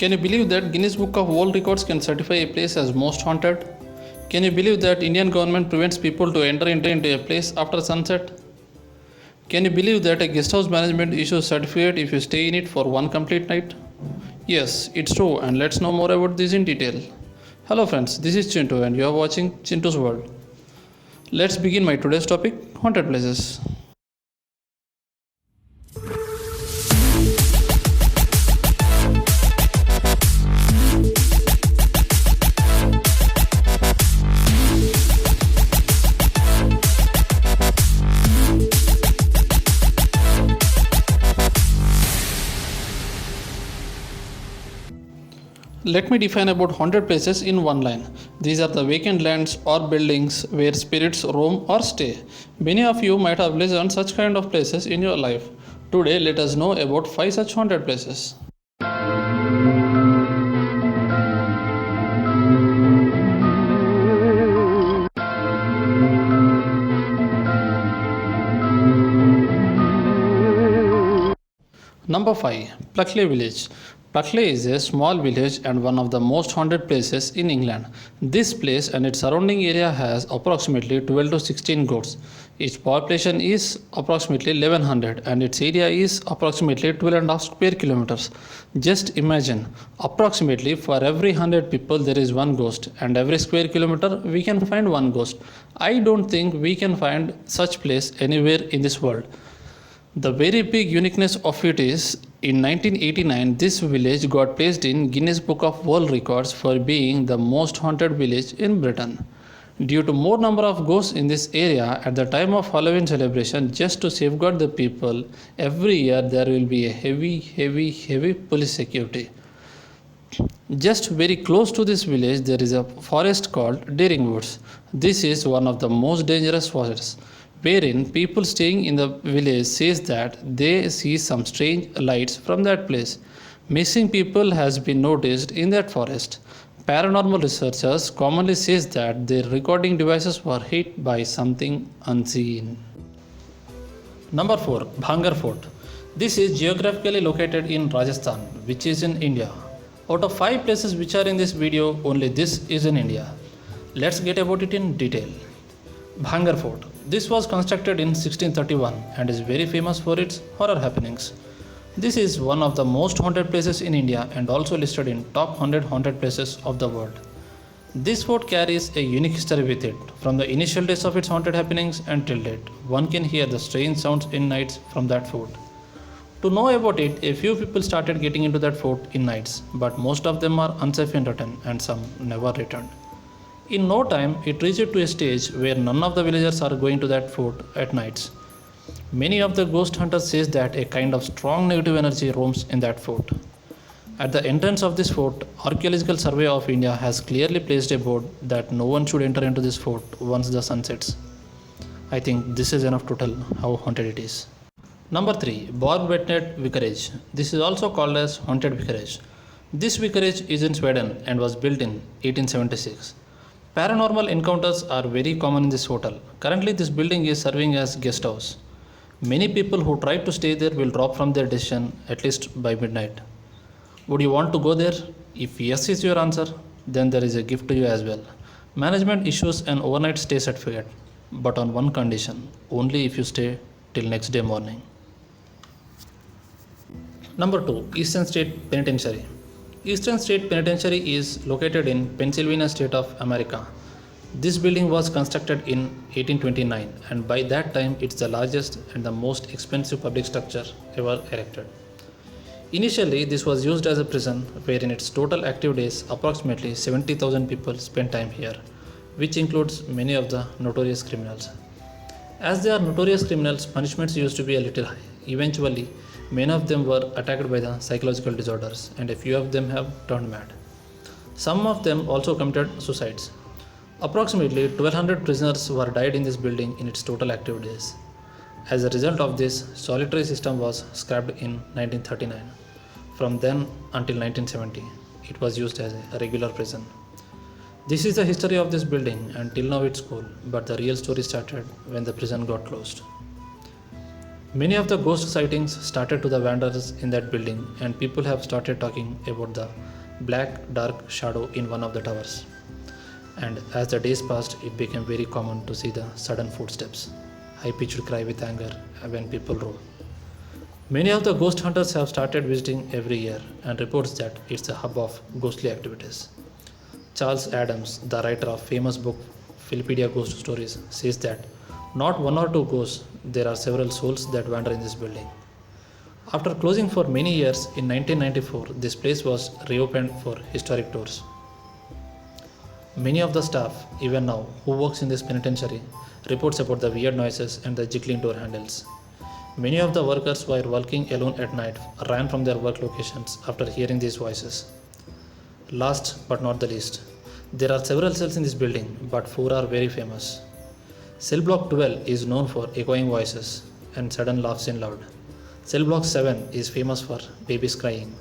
Can you believe that Guinness Book of World Records can certify a place as most haunted? Can you believe that Indian government prevents people to enter into a place after sunset? Can you believe that a guest house management issues certificate if you stay in it for one complete night? Yes, it's true, and let's know more about this in detail. Hello friends, this is Chintu and you are watching Chintu's World. Let's begin my today's topic, haunted places. Let me define about haunted places in one line. These are the vacant lands or buildings where spirits roam or stay. Many of you might have listened such kind of places in your life. Today let us know about 5 such haunted places. Number 5. Pluckley Village. Pluckley is a small village and one of the most haunted places in England. This place and its surrounding area has approximately 12 to 16 goats. Its population is approximately 1100 and its area is approximately 12.5 square kilometers. Just imagine, approximately for every 100 people there is one ghost, and every square kilometer we can find one ghost. I don't think we can find such place anywhere in this world. The very big uniqueness of it is, in 1989, this village got placed in Guinness Book of World Records for being the most haunted village in Britain. Due to more number of ghosts in this area at the time of Halloween celebration, just to safeguard the people, every year there will be a heavy police security. Just very close to this village, there is a forest called Daring Woods. This is one of the most dangerous forests, wherein people staying in the village says that they see some strange lights from that place. Missing people has been noticed in that forest. Paranormal researchers commonly says that their recording devices were hit by something unseen. Number 4. Bhangar Fort. This is geographically located in Rajasthan, which is in India. Out of 5 places which are in this video, only this is in India. Let's get about it in detail. Bhangar Fort. This was constructed in 1631 and is very famous for its horror happenings. This is one of the most haunted places in India and also listed in top 100 haunted places of the world. This fort carries a unique history with it. From the initial days of its haunted happenings until date, one can hear the strange sounds in nights from that fort. To know about it, a few people started getting into that fort in nights, but most of them are unsafe in return and some never returned. In no time, it reached to a stage where none of the villagers are going to that fort at nights. Many of the ghost hunters says that a kind of strong negative energy roams in that fort. At the entrance of this fort, Archaeological Survey of India has clearly placed a board that no one should enter into this fort once the sun sets. I think this is enough to tell how haunted it is. Number 3. Borgvatnet Vicarage. This is also called as Haunted Vicarage. This vicarage is in Sweden and was built in 1876. Paranormal encounters are very common in this hotel. Currently, this building is serving as guest house. Many people who try to stay there will drop from their decision at least by midnight. Would you want to go there? If yes is your answer, then there is a gift to you as well. Management issues an overnight stay certificate, but on one condition, only if you stay till next day morning. Number 2. Eastern State Penitentiary. Eastern State Penitentiary is located in Pennsylvania state of America. This building was constructed in 1829 and by that time it's the largest and the most expensive public structure ever erected. Initially this was used as a prison where in its total active days approximately 70,000 people spent time here, which includes many of the notorious criminals. As they are notorious criminals, punishments used to be a little high. Eventually, many of them were attacked by the psychological disorders and a few of them have turned mad. Some of them also committed suicides. Approximately 1200 prisoners were died in this building in its total active days. As a result of this, solitary system was scrapped in 1939. From then until 1970, it was used as a regular prison. This is the history of this building and till now it's cool, but the real story started when the prison got closed. Many of the ghost sightings started to the wanderers in that building, and people have started talking about the black, dark shadow in one of the towers. And as the days passed, it became very common to see the sudden footsteps, high pitched cry with anger when people roam. Many of the ghost hunters have started visiting every year and reports that it's a hub of ghostly activities. Charles Adams, the writer of famous book Philippedia Ghost Stories, says that not one or two ghosts, there are several souls that wander in this building. After closing for many years in 1994, this place was reopened for historic tours. Many of the staff, even now, who works in this penitentiary, reports about the weird noises and the jiggling door handles. Many of the workers who are working alone at night ran from their work locations after hearing these voices. Last but not the least, there are several cells in this building, but four are very famous. Cell block 12 is known for echoing voices and sudden laughs in loud. Cell block 7 is famous for babies crying.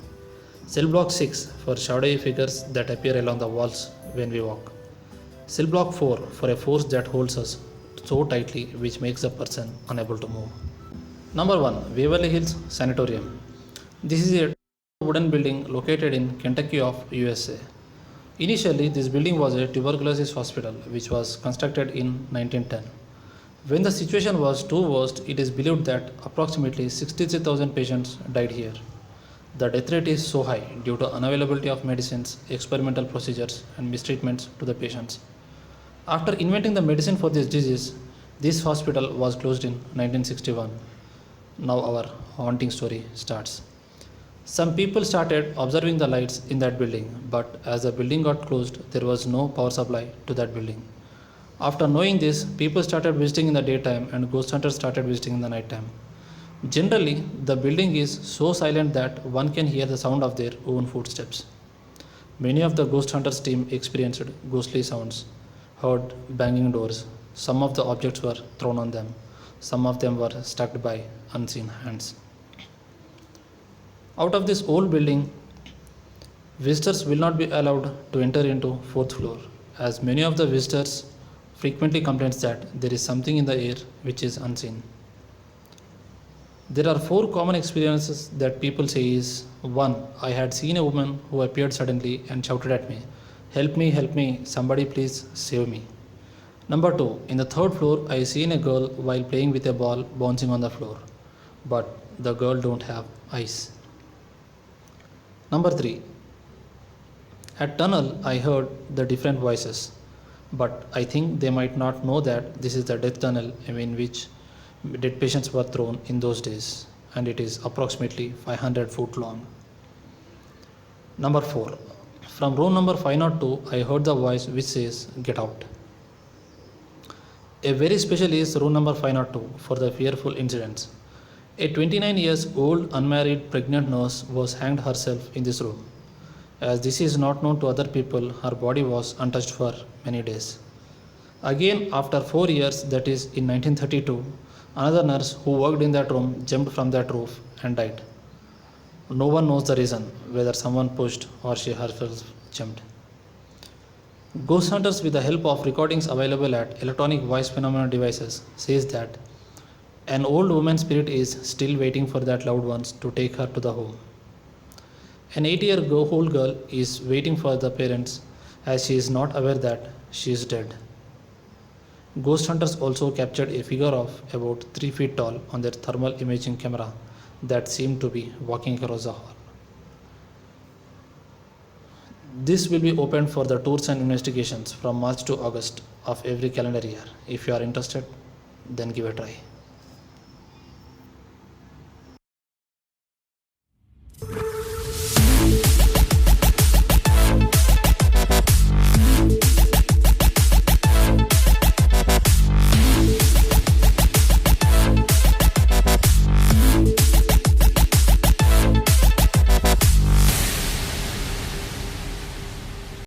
Cell block 6 for shadowy figures that appear along the walls when we walk. Cell block 4 for a force that holds us so tightly which makes the person unable to move. Number 1. Waverly Hills Sanatorium. This is a wooden building located in Kentucky of USA. Initially, this building was a tuberculosis hospital which was constructed in 1910. When the situation was too worst, it is believed that approximately 63,000 patients died here. The death rate is so high due to unavailability of medicines, experimental procedures, and mistreatments to the patients. After inventing the medicine for this disease, this hospital was closed in 1961. Now our haunting story starts. Some people started observing the lights in that building, but as the building got closed, there was no power supply to that building. After knowing this, people started visiting in the daytime and ghost hunters started visiting in the nighttime. Generally, the building is so silent that one can hear the sound of their own footsteps. Many of the ghost hunters team experienced ghostly sounds, heard banging doors. Some of the objects were thrown on them. Some of them were struck by unseen hands. Out of this old building, visitors will not be allowed to enter into fourth floor, as many of the visitors frequently complain that there is something in the air which is unseen. There are four common experiences that people say is 1. I had seen a woman who appeared suddenly and shouted at me, help me, somebody please save me. Number 2. In the third floor, I seen a girl while playing with a ball bouncing on the floor, but the girl don't have eyes. Number 3. At tunnel, I heard the different voices, but I think they might not know that this is the death tunnel in which dead patients were thrown in those days, and it is approximately 500 feet long. Number 4. From room number 502, I heard the voice which says, get out. A very special is room number 502 for the fearful incidents. A 29 years old unmarried pregnant nurse was hanged herself in this room. As this is not known to other people, her body was untouched for many days. Again, after 4 years, that is in 1932, another nurse who worked in that room jumped from that roof and died. No one knows the reason, whether someone pushed or she herself jumped. Ghost hunters, with the help of recordings available at electronic voice phenomena devices, says that an old woman's spirit is still waiting for that loved ones to take her to the home. An 8-year-old girl is waiting for the parents as she is not aware that she is dead. Ghost hunters also captured a figure of about 3 feet tall on their thermal imaging camera that seemed to be walking across the hall. This will be opened for the tours and investigations from March to August of every calendar year. If you are interested, then give a try.